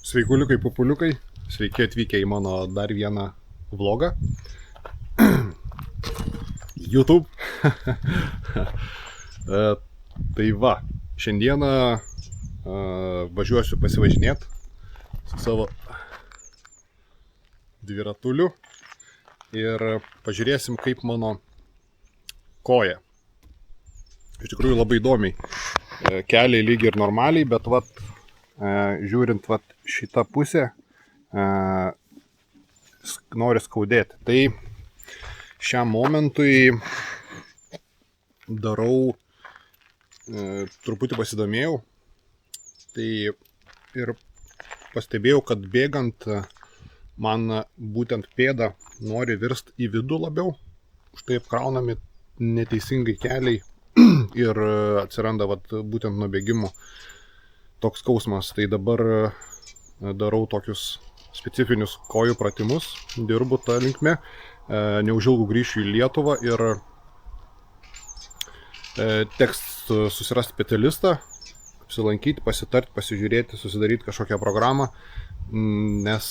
Sveikuliukai, pupuliukai, sveiki atvykę į mano dar vieną vlogą. YouTube. Tai va, šiandieną važiuosiu pasivažinėti su savo dviratuliu ir pažiūrėsim, kaip mano koja. Iš tikrųjų labai įdomiai. Keliai lygiai ir normaliai, bet vat, žiūrint vat, šitą pusę nori skaudėti. Tai šiam momentui darau, truputį pasidomėjau, tai ir pastebėjau, kad bėgant man būtent pėda nori virsti į vidų labiau, štai apkraunami neteisingai keliai ir atsiranda vat, būtent nuo bėgimo toks skausmas. Tai dabar darau tokius specifinius kojų pratimus, dirbu tą linkme, neužilgų grįšiu į Lietuvą ir teks susirasti specialistą, apsilankyti, pasitarti, pasižiūrėti, susidaryti kažkokią programą, nes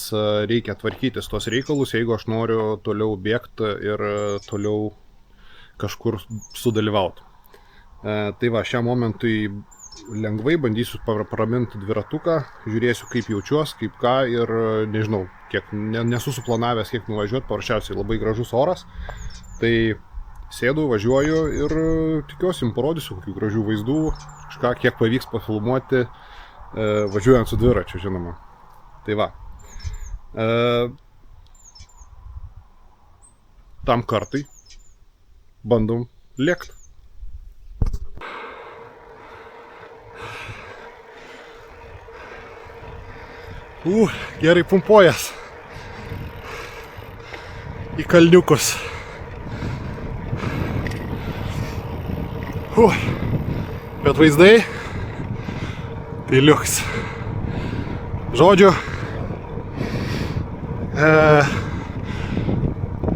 reikia tvarkytis tos reikalus, jeigu aš noriu toliau bėgti ir toliau kažkur sudalyvauti. Tai va, šiam momentui lengvai bandysiu praminti dviratuką, žiūrėsiu, kaip jaučiuos, kaip ką ir nežinau, kiek, nesu suplanavęs, kiek nuvažiuoti, paprasčiausiai labai gražus oras. Tai sėdu, važiuoju ir tikiuosi, jums parodysiu kokių gražių vaizdų, kažką, kiek pavyks pafilmuoti, važiuojant su dviračiu, žinoma. Tai va. Tam kartai bandom lėkti. Gerai pumpuojas į kalniukus. Bet vaizdai tai liuks. Žodžiu,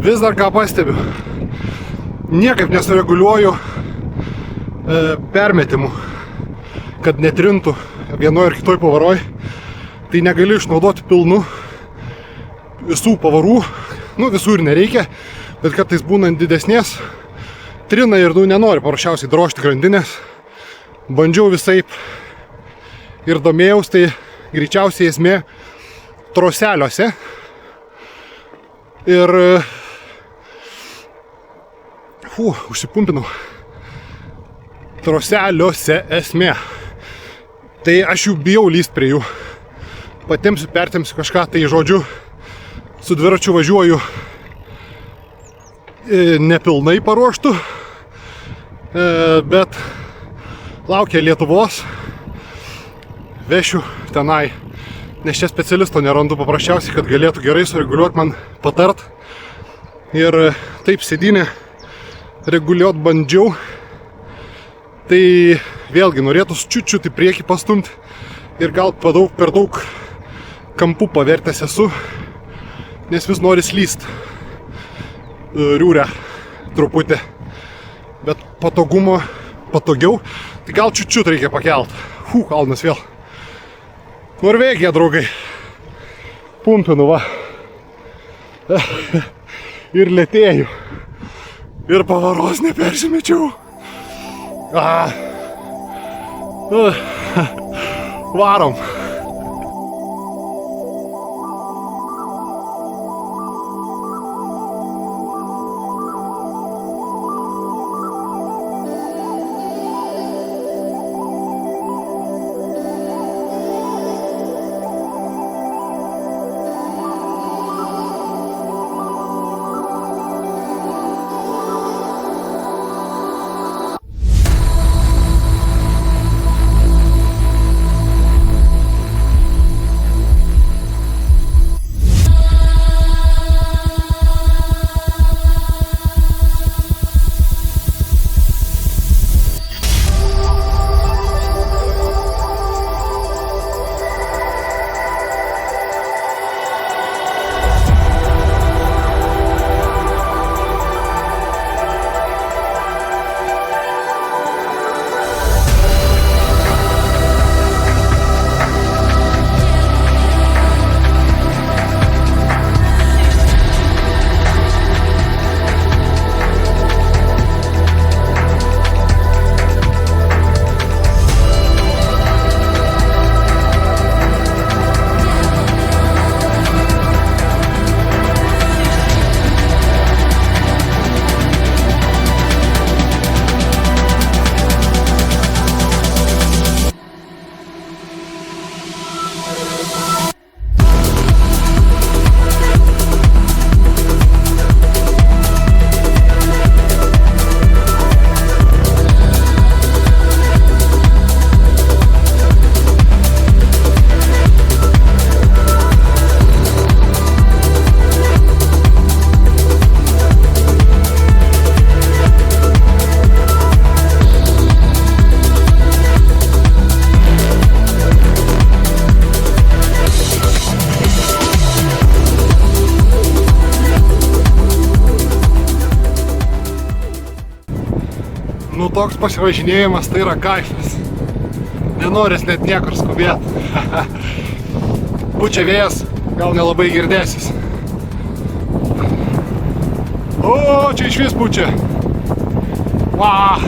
vis dar ką pastebiu, niekaip nesureguliuoju permetimų, kad netrintų vienoje ir kitoje pavaroje. Tai negaliu išnaudoti pilnu visų pavarų, visų ir nereikia, bet kartais būnant didesnės, trina ir nenori paprasčiausiai drožti grandinės. Bandžiau visaip ir domėjaus, tai greičiausiai esmė troseliuose. Ir užsipumpinau. Troseliuose esmė. Tai aš jų bijau lyst prie jų. Patemsiu, pertemsiu kažką, tai žodžiu, su dviračiu važiuoju nepilnai paruoštų, bet laukia Lietuvos, vešiu tenai, nes čia specialisto nerandu paprasčiausiai, kad galėtų gerai sureguliuoti, man patart. Ir taip sėdynę reguliuot bandžiau, tai vėlgi norėtus čiut-čiut į priekį pastumti ir gal per daug kampų pavertęs esu, nes vis nori slyst riūrę truputį, bet patogiau, tai gal čiut-čiut reikia pakelt. Kalnas vėl. Norvegija, draugai. Pumpinu, va. Ir lėtėju. Ir pavaros nepersimečiau. Varom. Nu toks pasivažinėjimas tai yra kaifas. Nenoris net niekur skubėti. Pučia vėjas, gal nelabai girdėsis. O, čia iš vis pučia. Vau.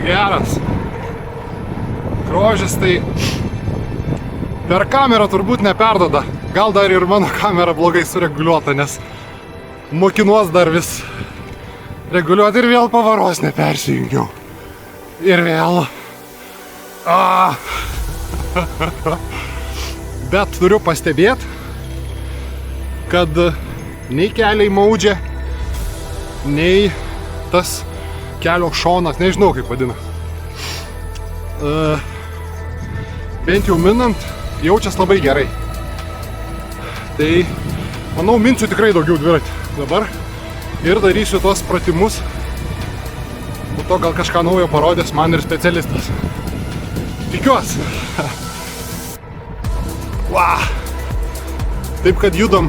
Geras. Grožis tai per kamerą turbūt neperdoda. Gal dar ir mano kamera blogai sureguliuota, nes mokinuos dar vis reguliuoti ir vėl pavaros nepersijungiau. Ir vėl. Bet turiu pastebėti, kad nei keliai maudžia, nei tas kelio šonas, nežinau kaip vadina. Bent jau minant, jaučias labai gerai. Tai, manau, minsiu tikrai daugiau dviratį dabar ir darysiu tuos pratimus. Po to gal kažką naujo parodės man ir specialistas. Tikiuosi. Wow. Taip, kad judam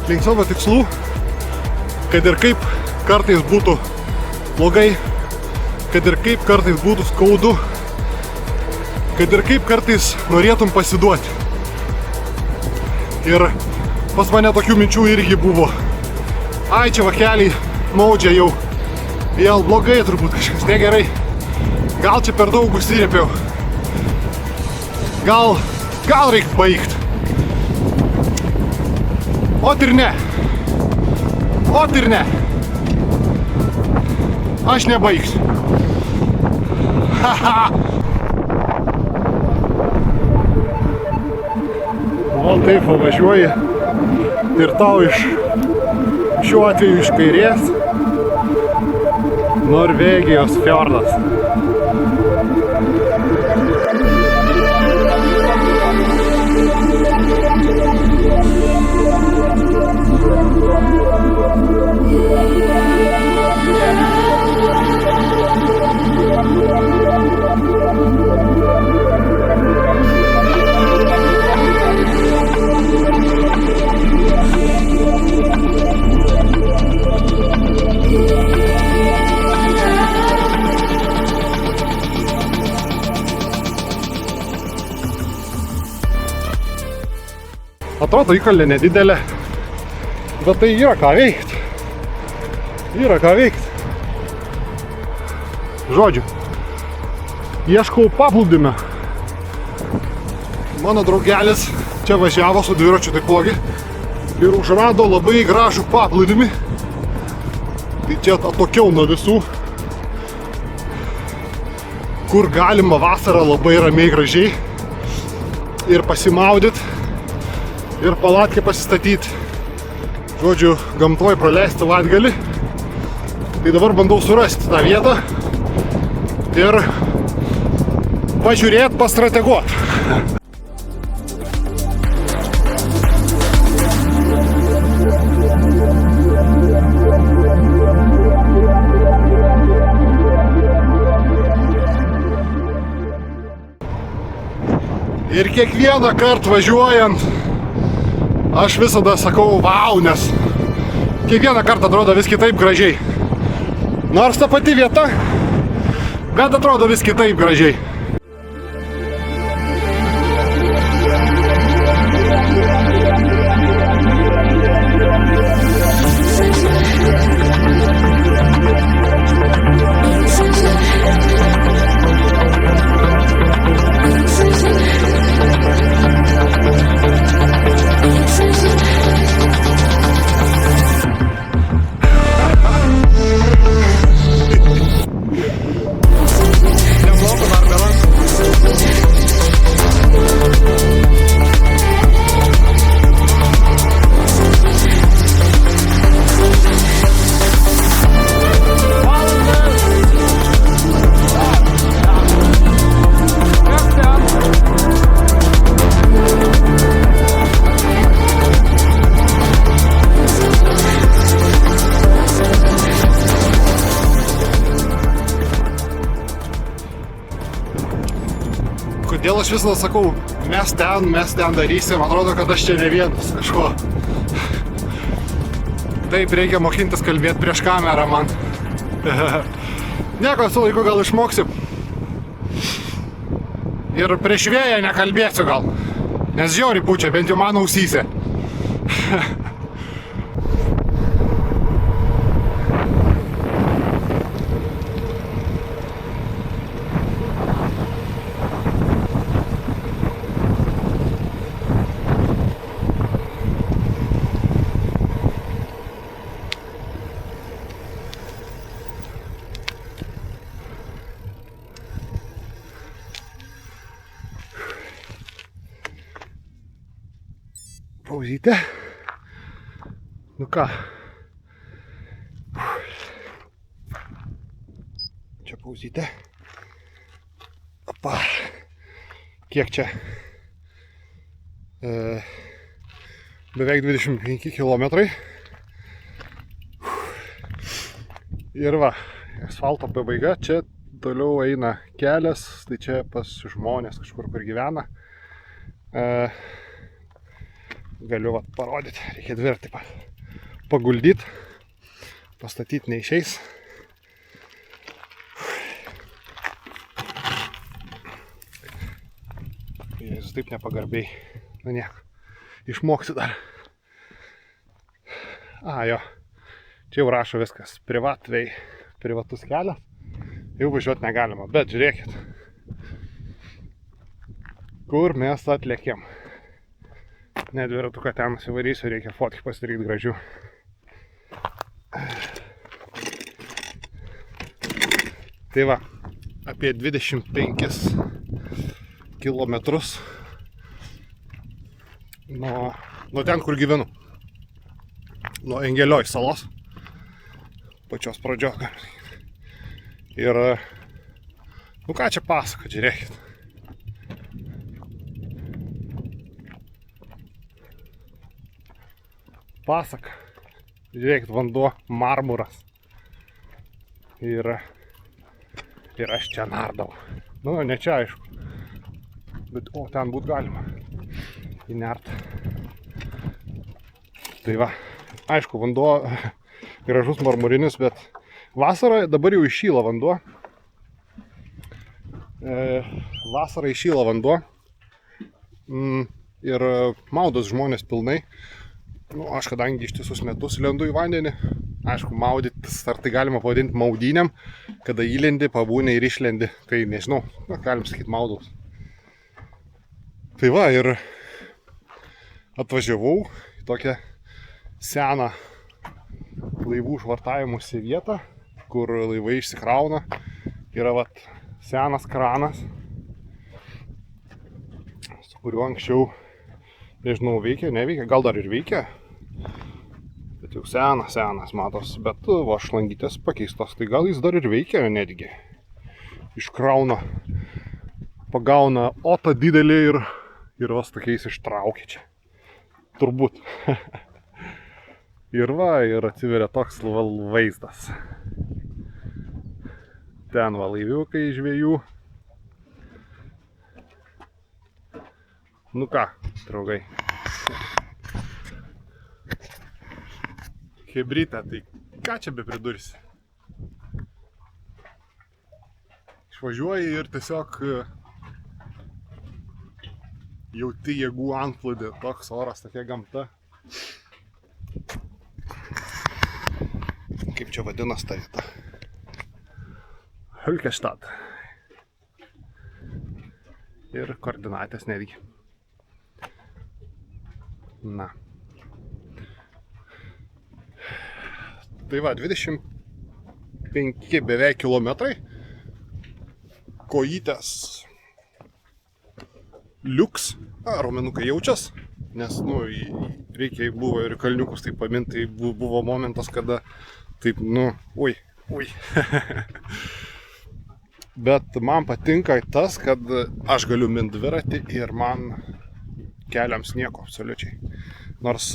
link savo tikslų, kad ir kaip kartais būtų blogai, kad ir kaip kartais būtų skaudu, kad ir kaip kartais norėtum pasiduoti. Ir pas mane tokių minčių irgi buvo. Ai, čia vakeliai maudžia jau. Vėl blogai turbūt kažkas negerai. Gal čia per daug užsirėpiau. Gal reikia baigti. Ot ir ne. Ot ir ne. Aš nebaigsiu. O taip važiuoji ir tau šiuo atveju iš kairės Norvegijos fjordas. Atrodo įkalė nedidelė, bet tai yra ką veikti. Yra ką veikti. Žodžiu, ieškau paplūdimio. Mano draugelis čia važiavo su dviračiu taipogi ir užrado labai gražų paplūdimį. Tai čia atokiau nuo visų, kur galima vasarą labai ramiai gražiai ir pasimaudyti. Ir palatkę pasistatyti. Žodžiu, gamtoj praleisti savaitgalį. Tai dabar bandau surasti tą vietą ir pažiūrėti, pastrateguoti. Ir kiekvieną kartą važiuojant aš visada sakau vau, nes kiekvieną kartą atrodo vis kitaip gražiai. Nors ta pati vieta, bet atrodo vis kitaip gražiai. Nemoku dar Kodėl aš visada sakau, mes ten darysim, atrodo, kad aš čia ne vienas kažko. Taip, reikia mokintis kalbėti prieš kamerą man. Nieko, su laiku gal išmoksim. Ir prieš vėją nekalbėsiu gal, nes žiauriai pučia, bent jau mano ausyse. Pauzytė. Nu ką. Čia pauzytė. Opa. Kiek čia? Beveik 25 kilometrai. Ir va, asfalto pabaiga. Čia toliau eina kelias. Tai čia pas žmonės kažkur, kur gyvena. Galiu vat parodyti, reikia dviratį paguldyti, pastatyti neišeis. Jis taip nepagarbiai, na nieko, išmoksiu dar. Jo, čia jau rašo viskas, privatus kelias, jau važiuoti negalima, bet žiūrėkit, kur mes atlėkėm. Ne dviratuką ten įvarysiu, reikia fotki pasidaryti gražių. Tai va, apie 25 kilometrus nuo ten, kur gyvenu. Nuo Engelioj salos. Pačios pradžios. Ir, nu ką čia pasakot, žiūrėkit. Pasaka. Žiūrėkit, vanduo, marmuras. Ir aš čia nardau. Nu, ne čia aišku. Bet, ten būt galima. Įnert. Tai va, aišku, vanduo gražus marmurinis, bet vasarą dabar jau iššyla vanduo. Vasarą iššyla vanduo. Ir maudos žmonės pilnai. Nu, aš kadangi ištisus metus lendu į vandenį, aišku, maudytis, ar tai galima pavadinti maudynėm, kada įlendi, pabūni ir išlendi, tai nežinau, galim sakyti maudaus. Tai va, ir atvažiavau į tokią seną laivų švartavimuose vietą, kur laivai išsikrauna, yra vat senas kranas, su kuriuo anksčiau, nežinau, veikia, neveikia, gal dar ir veikia. Bet jau senas matos, bet va šlangytės pakeistos, tai gal jis dar ir veikia netgi. Iškrauna, pagauna otą didelį ir vas tokiais ištraukia čia. Turbūt. Ir va, ir atsiveria toks vaizdas. Ten va laiviukai žvejų. Nu ką, draugai. Hebrytė, tai ką čia be pridursi? Išvažiuoji ir tiesiog jauti jėgų antplūdį, toks oras, tokia gamta. Kaip čia vadinas ta vieta? Hülkestadt. Ir koordinatės netgi. Na. Tai va, 25 beveik kilometrai. Kojytės liuks. Raumenukai jaučias. Nes, nu, reikia buvo ir kalniukus taip paminti. Tai buvo momentas, kada taip, nu, ui. Bet man patinka tas, kad aš galiu mint dviratį ir man keliams nieko absoliučiai. Nors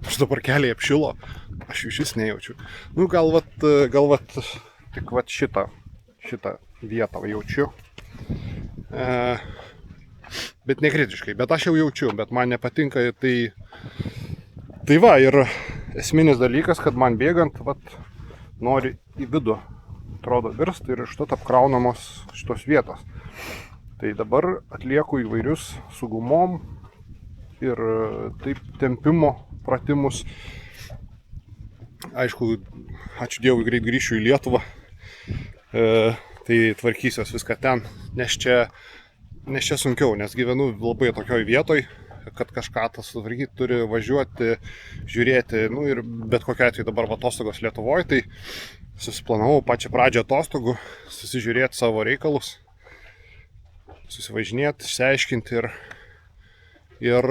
aš dabar keliai apšilo, aš iš vis nejaučiu. Nu, gal vat tik vat šitą vietą jaučiu. Bet nekritiškai, bet aš jau jaučiu, bet man nepatinka tai va, ir esminis dalykas, kad man bėgant, nori į vidų, atrodo, virsti ir iš to apkraunamos šitos vietos. Tai dabar atlieku įvairius su gumom ir taip tempimo pratimus. Aišku, ačiū Dievui, greit grįšiu į Lietuvą, tai tvarkysiuos viską ten, nes čia sunkiau, nes gyvenu labai tokioj vietoj, kad kažką tas sutvarkyti turi važiuoti, žiūrėti, ir bet kokia atveju dabar atostogos Lietuvoje, tai susiplanavau pačią pradžią atostogų, susižiūrėti savo reikalus, susivažinėti, išsiaiškinti ir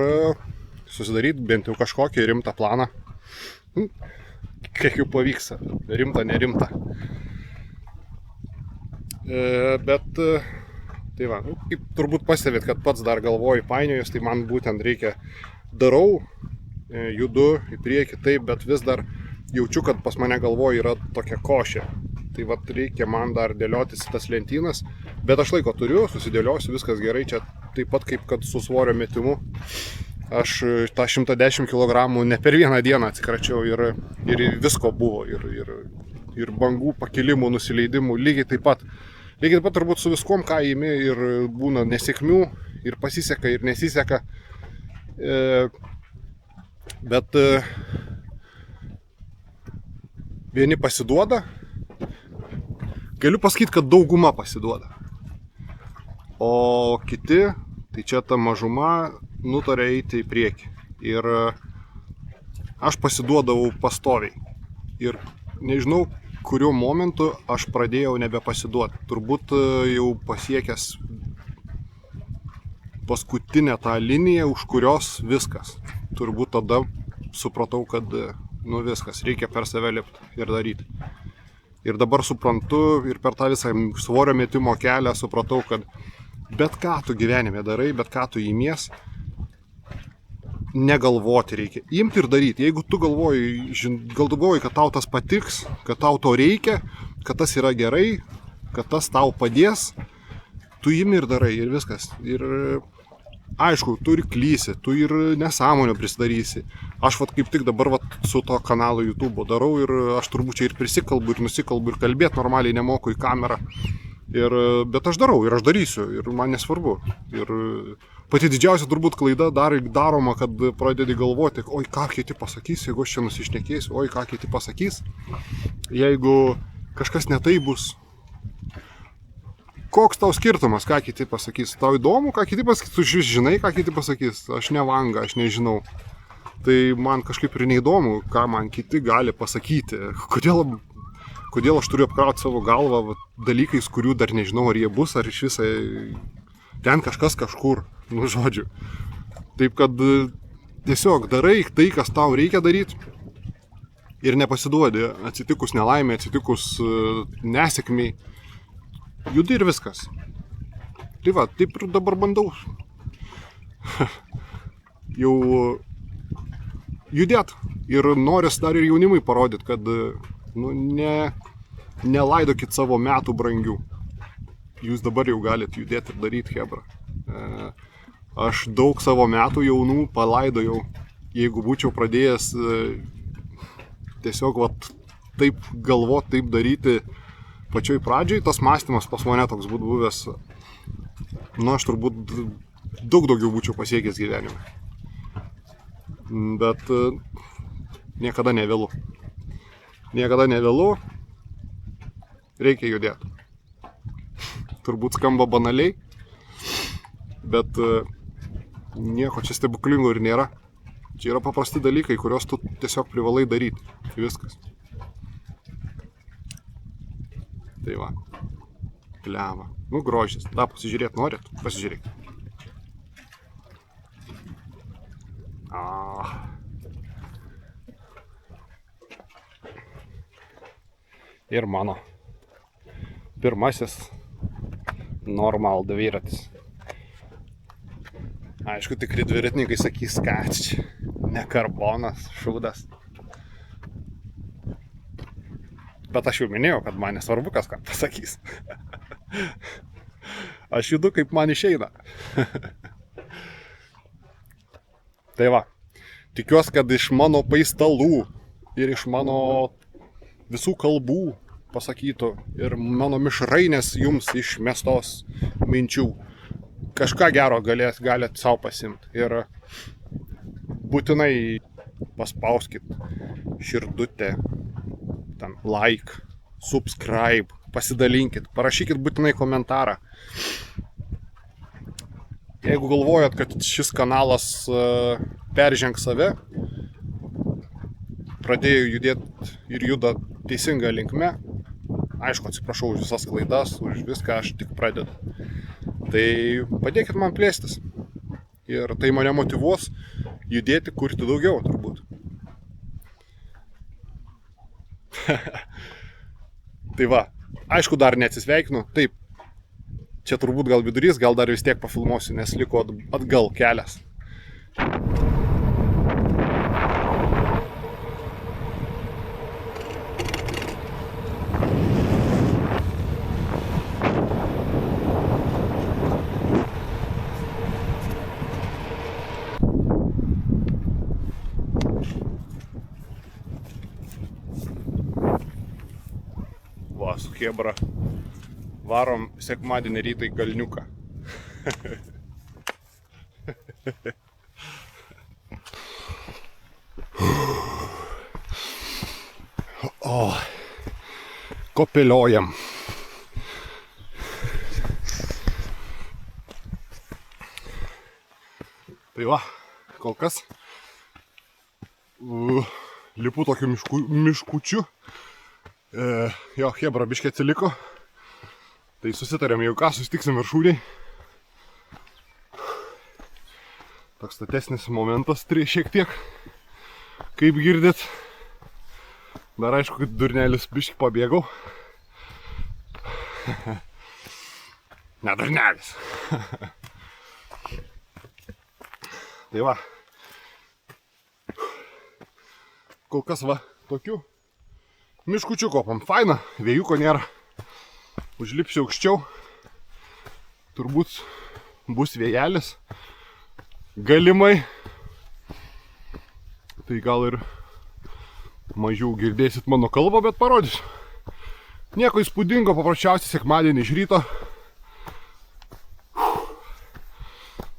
susidaryti bent jau kažkokį rimtą planą. Kiek jau pavyks, rimta, nerimta. Bet, tai va, kaip turbūt pastebėt, kad pats dar galvoju painiojus, tai man būtent reikia darau, judu į priekį taip, bet vis dar jaučiu, kad pas mane galvoje yra tokia košė. Tai va, reikia man dar dėliotis tas lentynas, bet aš laiko turiu, susidėliosiu, viskas gerai, čia taip pat kaip kad su svorio metimu. Aš tą 110 kg ne per vieną dieną atsikračiau ir visko buvo, ir bangų pakilimų, nusileidimų, lygiai taip pat turbūt su viskom, ką įimi, ir būna nesėkmių, ir pasiseka, ir nesiseka, bet vieni pasiduoda, galiu pasakyti, kad dauguma pasiduoda, o kiti, tai čia ta mažuma, nutarė eiti į priekį. Ir aš pasiduodavau pastoviai. Ir nežinau, kuriuo momentu aš pradėjau nebepasiduoti. Turbūt jau pasiekęs paskutinę tą liniją, už kurios viskas. Turbūt tada supratau, kad viskas, reikia per save lipti ir daryti. Ir dabar suprantu, ir per tą visą svorio metimo kelią supratau, kad bet ką tu gyvenime darai, bet ką tu įmies, negalvoti reikia. Imti ir daryti. Jeigu tu galvoji, kad tau tas patiks, kad tau to reikia, kad tas yra gerai, kad tas tau padės, tu imi ir darai ir viskas. Ir aišku, tu ir klysi, tu ir nesąmonę prisidarysi. Aš kaip tik dabar su to kanalu YouTube darau ir aš turbūt čia ir prisikalbu, ir nusikalbu, ir kalbėti normaliai nemoku į kamerą. Bet aš darau ir aš darysiu ir man nesvarbu. Ir pati didžiausia turbūt klaida daroma, kad pradedi galvoti, oi ką kiti pasakys, jeigu aš čia nusišnekėsiu, oi ką kiti pasakys. Jeigu kažkas netai bus, koks tau skirtumas, ką kiti pasakys? Tau įdomu, ką kiti pasakys? Tu žinai, ką kiti pasakys? Aš ne Vanga, aš nežinau. Tai man kažkaip ir neįdomu, ką man kiti gali pasakyti. Kodėl aš turiu apkrauti savo galvą dalykais, kurių dar nežinau, ar jie bus, ar iš viso ten kažkas kažkur, žodžiu. Taip kad tiesiog darai tai, kas tau reikia daryti ir nepasiduodi atsitikus nelaimė, atsitikus nesėkmiai. Judi ir viskas. Tai va, taip ir dabar bandau jau judėt ir noris dar ir jaunimui parodyti, kad nelaidokit savo metų brangių. Jūs dabar jau galite judėti ir daryti, hebra. Aš daug savo metų jaunų palaidojau. Jeigu būčiau pradėjęs tiesiog taip galvoti, taip daryti pačioj pradžioj, tas mąstymas pas mane toks būtų buvęs, aš turbūt daug daugiau būčiau pasiekęs gyvenime. Bet niekada nevėlu. Niekada nevėlu, reikia judėti. Turbūt skamba banaliai, bet nieko čia stebuklingo ir nėra. Čia yra paprasti dalykai, kuriuos tu tiesiog privalai daryti. Viskas. Tai va. Pliava. Grožis. Da, pasižiūrėt norit? Pasižiūrėk. Ir mano pirmasis normal dviratis. Aišku, tikri dviratininkai sakys, kad čia ne karbonas, šūdas. Bet aš jau minėjau, kad man nesvarbu, kas ką pasakys. Aš judu, kaip man išeina. Tai va, tikiuosi, kad iš mano paistalų ir iš mano visų kalbų pasakytų ir mano mišrainės jums išmestos minčių kažką gero galėt savo pasimti. Ir būtinai paspauskit širdutę, ten like, subscribe, pasidalinkit, parašykit būtinai komentarą. Jeigu galvojat, kad šis kanalas peržengs save, pradėjo judėti ir juda teisinga linkme, aišku, atsiprašau už visas klaidas, už viską, aš tik pradedu. Tai padėkit man plėstis. Ir tai mane motyvuos judėti, kurti daugiau, turbūt. Tai va, aišku, dar neatsisveikinu. Taip, čia turbūt gal vidurys, gal dar vis tiek pafilmuosiu, nes liko atgal kelias. Va, su chebra varom sekmadienį rytą į Kalniuką. O, kopeliojam. Tai va, kol kas lipu tokiu miškučiu. Jo, chebra biškė atsiliko. Tai susitarėm jau ką, susitiksim viršūniai. Toks statesnis momentas šiek tiek, kaip girdit. Dar aišku, kad durnelis biškį pabėgau. Ne, durnelis. Tai va. Kol kas va, tokiu miškučiu kopam. Faina, vėjuko nėra. Užlipsiu aukščiau. Turbūt bus vėjelis. Galimai. Tai gal ir mažiau girdėsit mano kalbą, bet parodysiu. Nieko įspūdingo, paprasčiausiai sekmadienį iš ryto.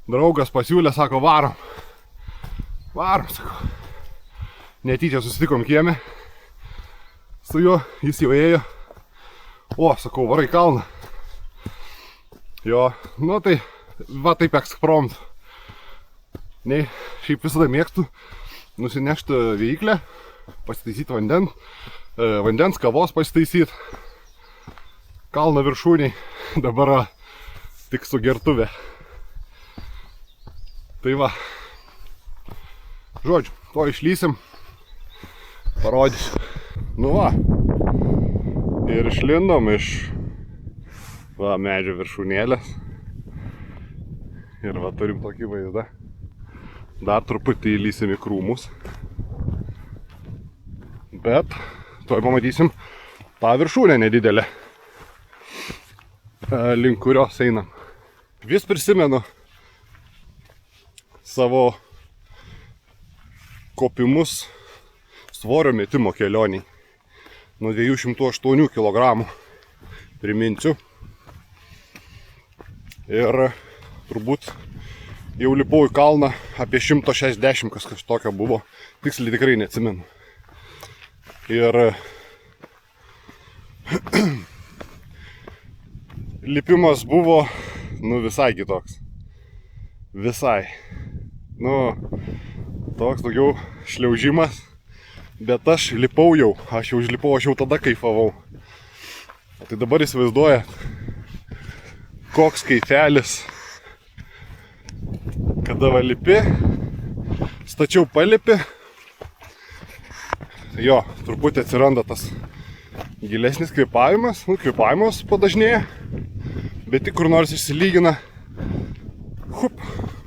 Draugas pasiūlė, sako, varom. Varom, sako. Netyčia susitikom kieme. Su juo, jis jau ėjo. O, sakau, varai kalną. Jo, nu tai, va taip eksprompt. Nei, šiaip visada mėgstu nusinešti veiklę, pasitaisyti vandens, kavos pasitaisyti. Kalną viršūniai, dabar tik su gertuvė. Tai va, žodžiu, to išlysim, parodysiu. Nu va, ir išlindom iš medžio viršūnėlės. Ir va, turim tokį vaizdą. Dar truputį įlysim į krūmus. Bet tuoj pamatysim tą viršūnę nedidelę, link kurios einam. Vis prisimenu savo kopimus svorio metimo kelioniai. Nuo 208 kg, priminsiu. Ir turbūt jau lipau į kalną apie 160, kas tokio buvo. Tiksliai tikrai neatsimenu. Ir lipimas buvo, visai kitoks. Visai. Toks daugiau šliaužimas. Bet aš lipau jau, aš jau tada kaifavau. Tai dabar įsivaizduojat, koks kaifelis, kada va lipi, stačiau palipi, jo, truputį atsiranda tas gilesnis kvėpavimas, kvėpavimas padažnėja, bet tik kur nors išsilygina,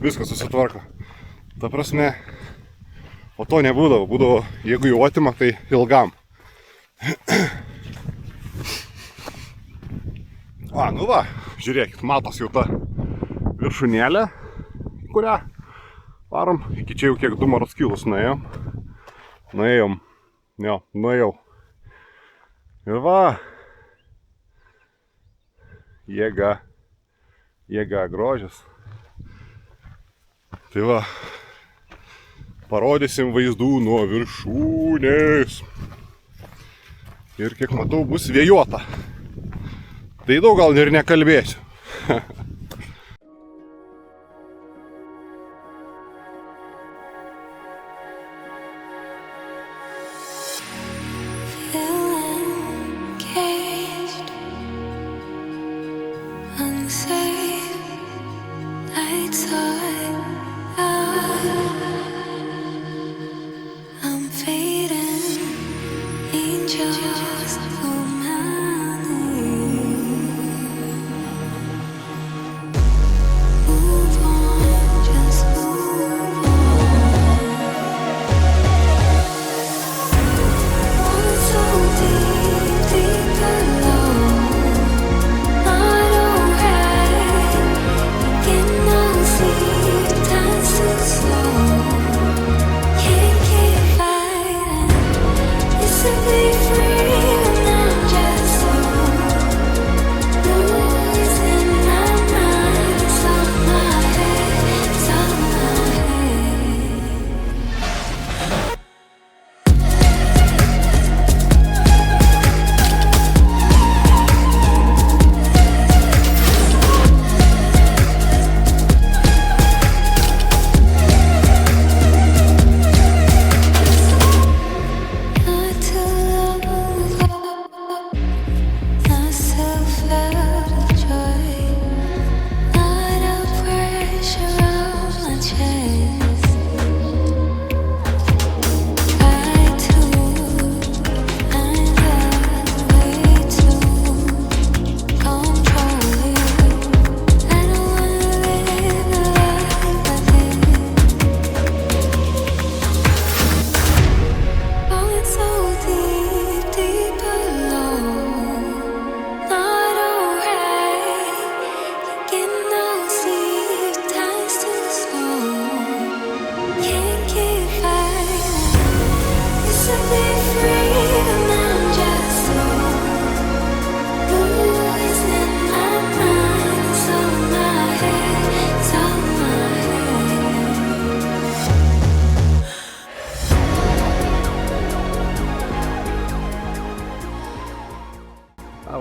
viskas susitvarko. Ta prasme, o to nebūdavo, jeigu jau atima, tai ilgam. žiūrėkit, matos jau ta viršūnėlė, į kurią varom. Iki čia jau kiek 2 marus kilus nuėjom. Jo, nuėjau. Ir va, jėga grožis. Tai va, parodysim vaizdų nuo viršūnės. Ir kiek matau, bus vėjuota. Tai daug gal ir nekalbėsiu.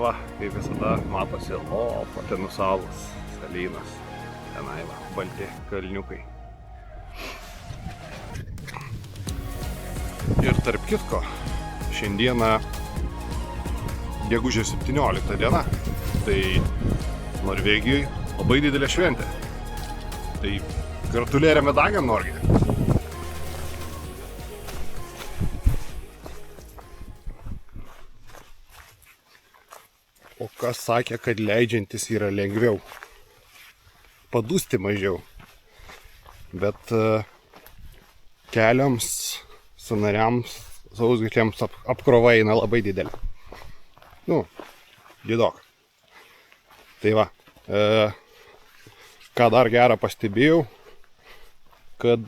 Va, kaip visada matosi Lofotenų salos, salynas, tenai va, balti kalniukai. Ir tarp kitko, šiandieną gegužės 17 diena, tai Norvegijoje labai didelė šventė. Tai gratulėjame Dagen Norge. O kas sakė, kad leidžiantis yra lengviau, padūsti mažiau, bet keliams, sąnariams, sausgyslėms apkrova eina labai didelė. Nu, didok. Tai va, ką dar gerą pastebėjau, kad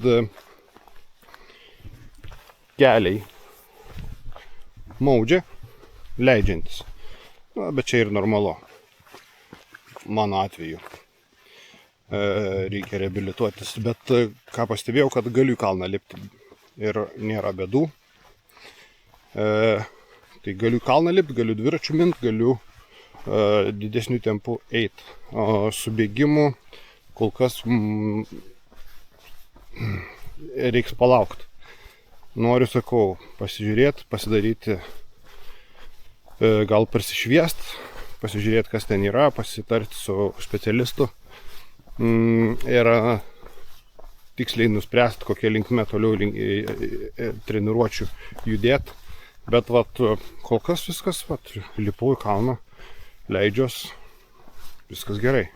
keliai maudžia leidžiantis. Na, bet čia ir normalu. Mano atveju. Reikia reabilituotis. Bet ką pastebėjau, kad galiu į kalną lipti. Ir nėra bėdų. Tai galiu į kalną lipti, galiu dviračių mint, galiu didesnių tempų eiti. O su bėgimu kol kas reiks palaukti. Noriu, sakau, pasižiūrėti, pasidaryti, gal prisišviest, pasižiūrėti, kas ten yra, pasitarti su specialistu ir tiksliai nuspręsti, kokie linkme toliau treniruočių judėti. Bet vat, kol kas viskas, vat, lipau į kalną, leidžiuos, viskas gerai.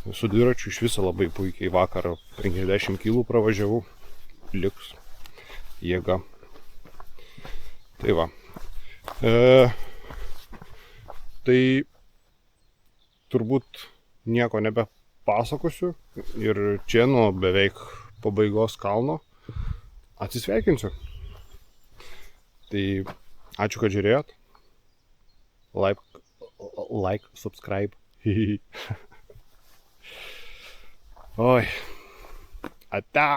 Su dviračiu iš viso labai puikiai vakar 50 kg pravažiavau, liks jėga. Tai va. Tai turbūt nieko nebepasakosiu ir čia nuo beveik pabaigos kalno atsisveikinsiu. Tai ačiū, kad žiūrėjot. Like, subscribe. Oi. Ate.